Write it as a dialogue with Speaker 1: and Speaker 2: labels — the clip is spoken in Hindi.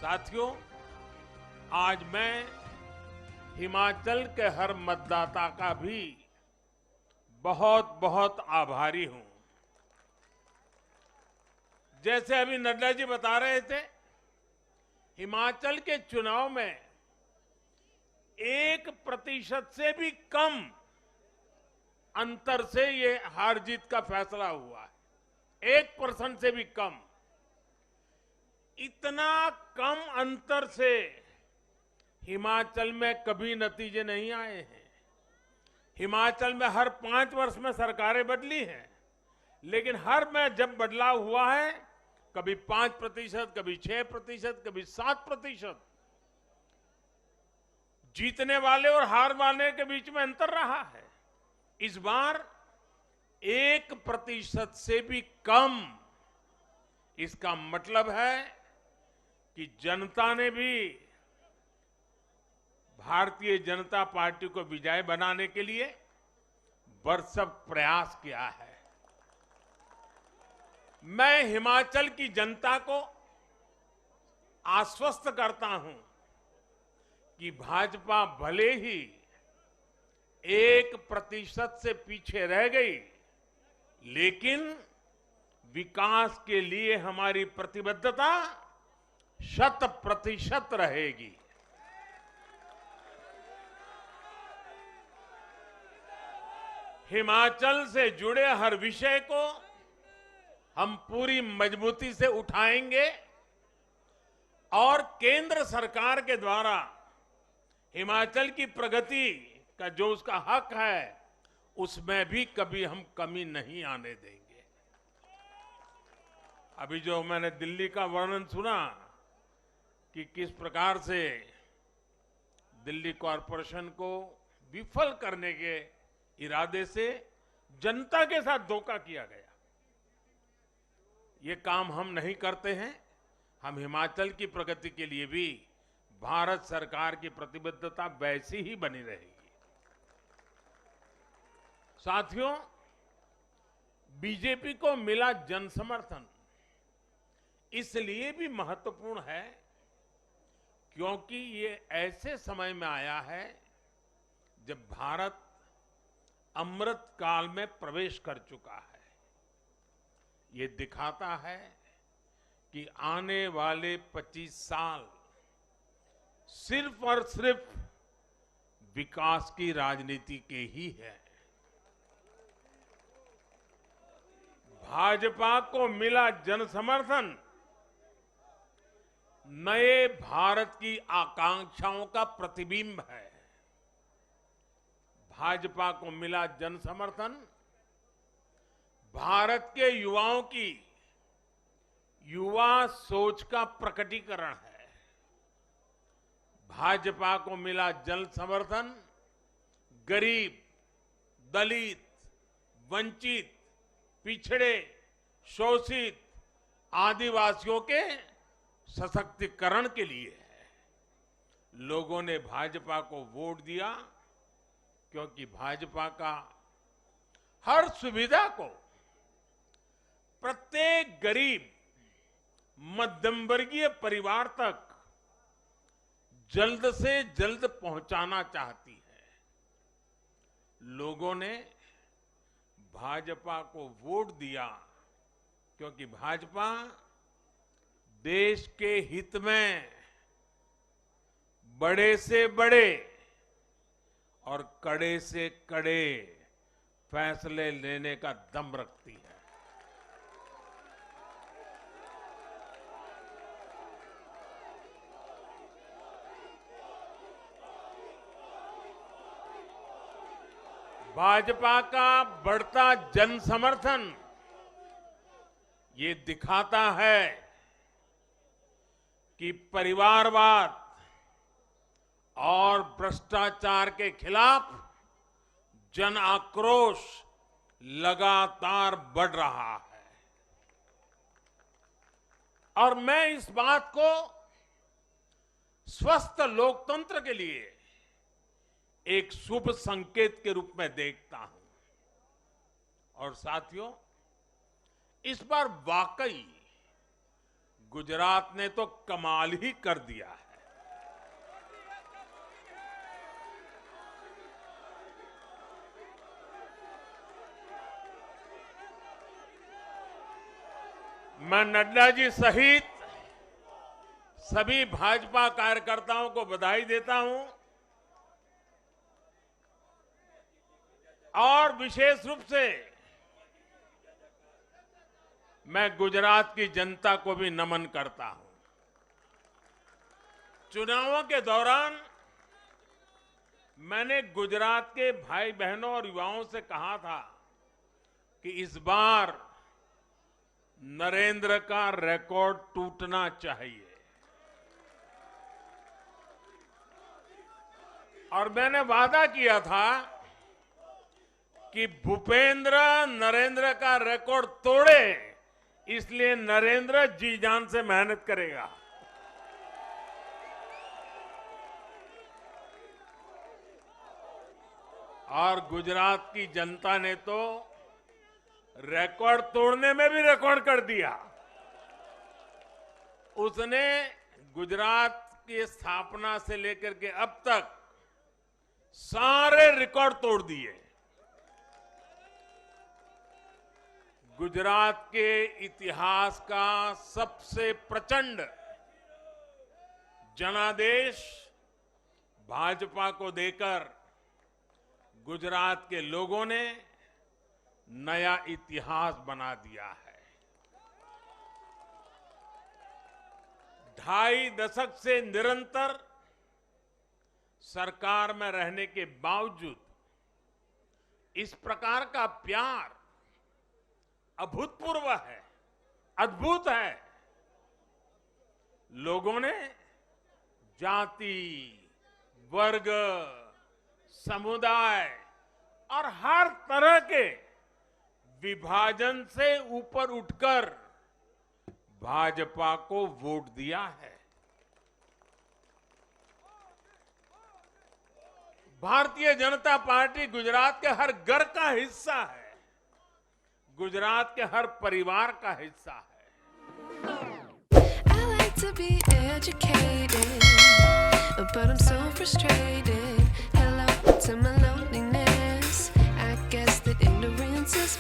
Speaker 1: साथियों, आज मैं हिमाचल के हर मतदाता का भी बहुत बहुत आभारी हूं। जैसे अभी नड्डा जी बता रहे थे, हिमाचल के चुनाव में 1% से भी कम अंतर से ये हार जीत का फैसला हुआ है। 1% से भी कम। इतना कम अंतर से हिमाचल में कभी नतीजे नहीं आए हैं। हिमाचल में हर 5 वर्ष में सरकारें बदली हैं, लेकिन हर में जब बदलाव हुआ है, कभी 5%, कभी 6%, कभी 7%। जीतने वाले और हार वाले के बीच में अंतर रहा है। इस बार 1% से भी कम। इसका मतलब है कि जनता ने भी भारतीय जनता पार्टी को विजय बनाने के लिए भरसक प्रयास किया है। मैं हिमाचल की जनता को आश्वस्त करता हूं कि भाजपा भले ही 1% से पीछे रह गई, लेकिन विकास के लिए हमारी प्रतिबद्धता 100% रहेगी। हिमाचल से जुड़े हर विषय को हम पूरी मजबूती से उठाएंगे और केंद्र सरकार के द्वारा हिमाचल की प्रगति का जो उसका हक है, उसमें भी कभी हम कमी नहीं आने देंगे। अभी जो मैंने दिल्ली का वर्णन सुना कि किस प्रकार से दिल्ली कॉरपोरेशन को विफल करने के इरादे से जनता के साथ धोखा किया गया, ये काम हम नहीं करते हैं। हम हिमाचल की प्रगति के लिए भी भारत सरकार की प्रतिबद्धता वैसी ही बनी रहेगी। साथियों, बीजेपी को मिला जन समर्थन इसलिए भी महत्वपूर्ण है क्योंकि ये ऐसे समय में आया है जब भारत अमृत काल में प्रवेश कर चुका है। ये दिखाता है कि आने वाले 25 साल सिर्फ और सिर्फ विकास की राजनीति के ही है। भाजपा को मिला जन समर्थन नए भारत की आकांक्षाओं का प्रतिबिंब है। भाजपा को मिला जन समर्थन भारत के युवाओं की युवा सोच का प्रकटीकरण है। भाजपा को मिला जन समर्थन गरीब, दलित, वंचित, पिछड़े, शोषित, आदिवासियों के सशक्तिकरण के लिए है। लोगों ने भाजपा को वोट दिया क्योंकि भाजपा का हर सुविधा को प्रत्येक गरीब, मध्यम वर्गीय परिवार तक जल्द से जल्द पहुंचाना चाहती है। लोगों ने भाजपा को वोट दिया क्योंकि भाजपा देश के हित में बड़े से बड़े और कड़े से कड़े फैसले लेने का दम रखती है। भाजपा का बढ़ता जन समर्थन ये दिखाता है कि परिवारवाद और भ्रष्टाचार के खिलाफ जन आक्रोश लगातार बढ़ रहा है। और मैं इस बात को स्वस्थ लोकतंत्र के लिए एक शुभ संकेत के रूप में देखता हूं। और साथियों, इस बार वाकई गुजरात ने तो कमाल ही कर दिया है। मैं नड्डा जी सहित सभी भाजपा कार्यकर्ताओं को बधाई देता हूं और विशेष रूप से मैं गुजरात की जनता को भी नमन करता हूं। चुनावों के दौरान मैंने गुजरात के भाई बहनों और युवाओं से कहा था कि इस बार नरेंद्र का रिकॉर्ड टूटना चाहिए और मैंने वादा किया था कि भूपेंद्र नरेंद्र का रिकॉर्ड तोड़े, इसलिए नरेंद्र जी जान से मेहनत करेगा। और गुजरात की जनता ने तो रिकॉर्ड तोड़ने में भी रिकॉर्ड कर दिया। उसने गुजरात की स्थापना से लेकर के अब तक सारे रिकॉर्ड तोड़ दिए। गुजरात के इतिहास का सबसे प्रचंड जनादेश भाजपा को देकर गुजरात के लोगों ने नया इतिहास बना दिया है। 2.5 दशक से निरंतर सरकार में रहने के बावजूद इस प्रकार का प्यार अभूतपूर्व है, अद्भुत है। लोगों ने जाति, वर्ग, समुदाय और हर तरह के विभाजन से ऊपर उठकर भाजपा को वोट दिया है। भारतीय जनता पार्टी गुजरात के हर घर का हिस्सा है, गुजरात के हर परिवार का हिस्सा है।
Speaker 2: I like to be educated, but I'm so frustrated. Hello to my loneliness. I guess that ignorance is